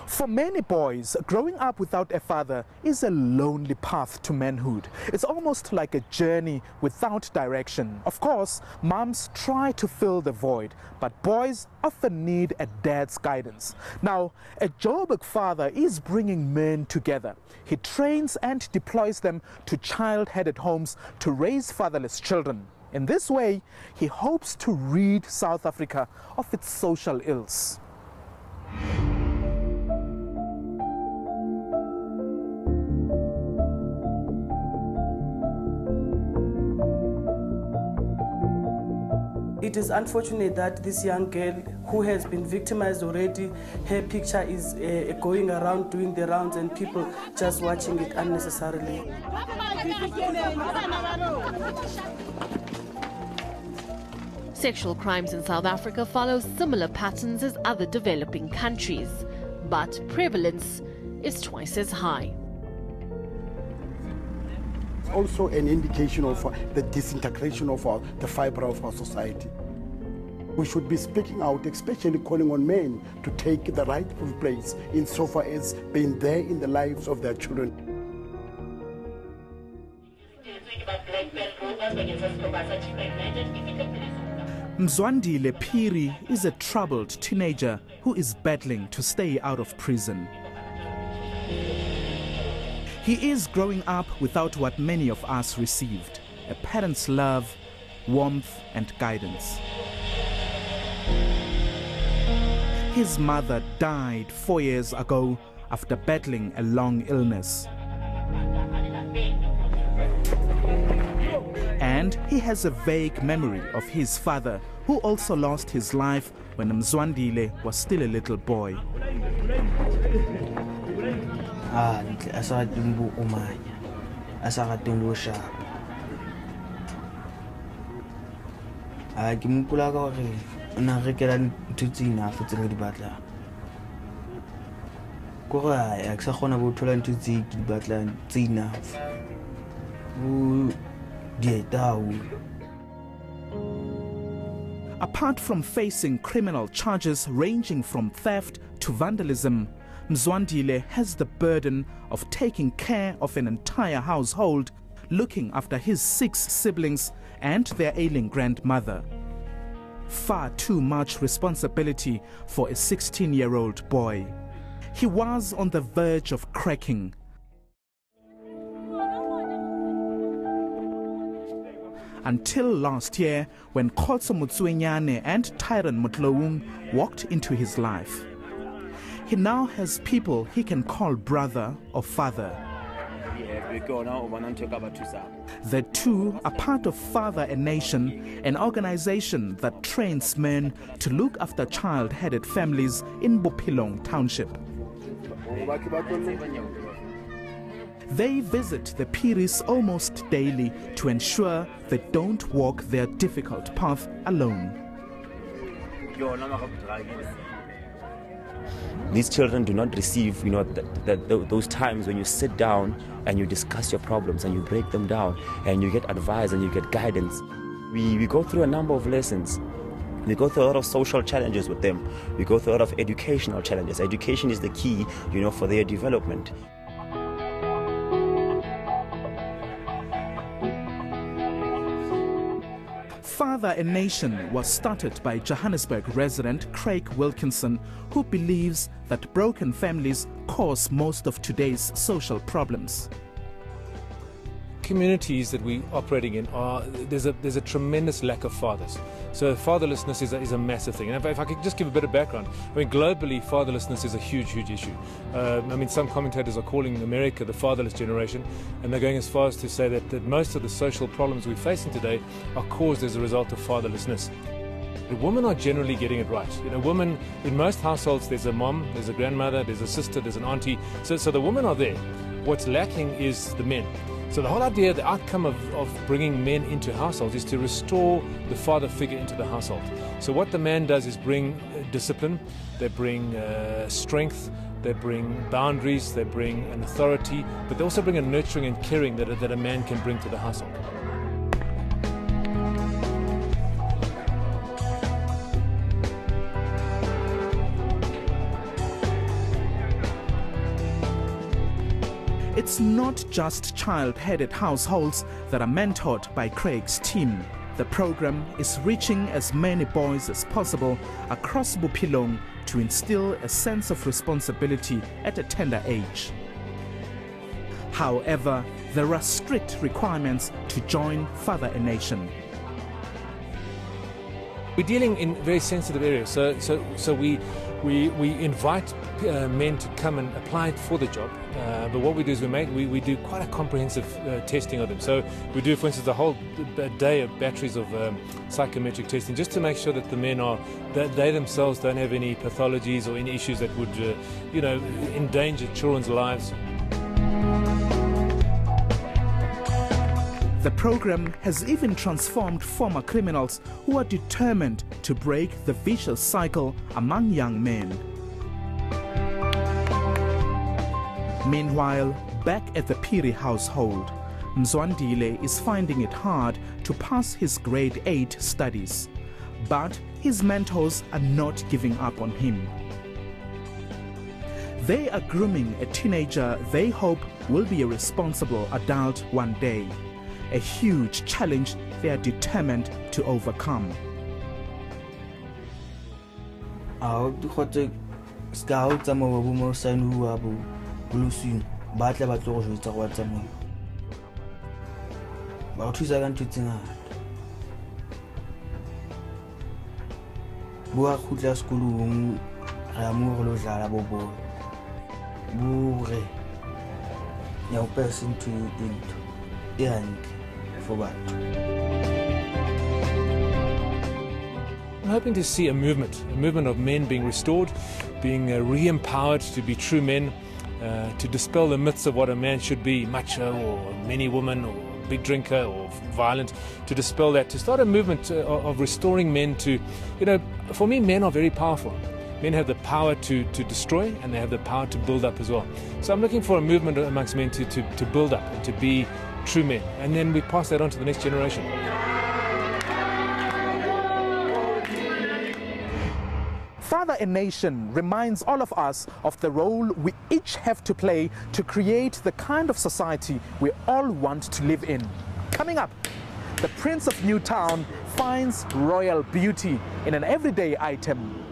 For many boys, growing up without a father is a lonely path to manhood. It's almost like a journey without direction. Of course, moms try to fill the void, but boys often need a dad's guidance. Now, a Joburg father is bringing men together. He trains and deploys them to child-headed homes to raise fatherless children. In this way, he hopes to rid South Africa of its social ills. It is unfortunate that this young girl who has been victimized already, her picture is going around doing the rounds and people just watching it unnecessarily. Sexual crimes in South Africa follow similar patterns as other developing countries, but prevalence is twice as high. Also an indication of the disintegration of the fibre of our society. We should be speaking out, especially calling on men to take the rightful place insofar as being there in the lives of their children. Mzwandile Phiri is a troubled teenager who is battling to stay out of prison. He is growing up without what many of us received: a parent's love, warmth and guidance. His mother died 4 years ago after battling a long illness. And he has a vague memory of his father, who also lost his life when Mzwandile was still a little boy. Apart from facing criminal charges ranging from theft to vandalism, Mzwandile has the burden of taking care of an entire household, looking after his 6 siblings and their ailing grandmother. Far too much responsibility for a 16-year-old boy. He was on the verge of cracking. Until last year, when Khotso Mutsuenyane and Tyron Mutloung walked into his life. He now has people he can call brother or father. The two are part of Father a Nation, an organization that trains men to look after child-headed families in Bophelong Township. They visit the Phiris almost daily to ensure they don't walk their difficult path alone. These children do not receive, those times when you sit down and you discuss your problems and you break them down and you get advice and you get guidance. We go through a number of lessons. We go through a lot of social challenges with them. We go through a lot of educational challenges. Education is the key, for their development. Father a Nation was started by Johannesburg resident Craig Wilkinson, who believes that broken families cause most of today's social problems. Communities that we're operating in there's a tremendous lack of fathers. So fatherlessness is a massive thing. And if I could just give a bit of background, globally fatherlessness is a huge issue. Some commentators are calling America the fatherless generation, and they're going as far as to say that most of the social problems we're facing today are caused as a result of fatherlessness. The women are generally getting it right. You know, women, in most households, there's a mom, there's a grandmother, there's a sister, there's an auntie. So the women are there. What's lacking is the men. So the whole idea, the outcome of bringing men into households is to restore the father figure into the household. So what the man does is bring discipline, they bring strength, they bring boundaries, they bring an authority, but they also bring a nurturing and caring that a man can bring to the household. It's not just child-headed households that are mentored by Craig's team. The program is reaching as many boys as possible across Bophelong to instill a sense of responsibility at a tender age. However, there are strict requirements to join Father a Nation. We're dealing in very sensitive areas, so we invite men to come and apply for the job, but what we do is we do quite a comprehensive testing of them. So we do, for instance, a whole day of batteries of psychometric testing, just to make sure that the men that they themselves don't have any pathologies or any issues that would endanger children's lives. The program has even transformed former criminals who are determined to break the vicious cycle among young men. Meanwhile, back at the Phiri household, Mzwandile is finding it hard to pass his grade 8 studies. But his mentors are not giving up on him. They are grooming a teenager they hope will be a responsible adult one day. A huge challenge they are determined to overcome. I'm hoping to see a movement of men being restored, being re-empowered to be true men, to dispel the myths of what a man should be, macho or many women or big drinker or violent, to dispel that, to start a movement of restoring men to, for me, men are very powerful. Men have the power to destroy, and they have the power to build up as well. So I'm looking for a movement amongst men to build up and to be true men, and then we pass that on to the next generation. Father a Nation reminds all of us of the role we each have to play to create the kind of society we all want to live in. Coming up, the Prince of Newtown finds royal beauty in an everyday item.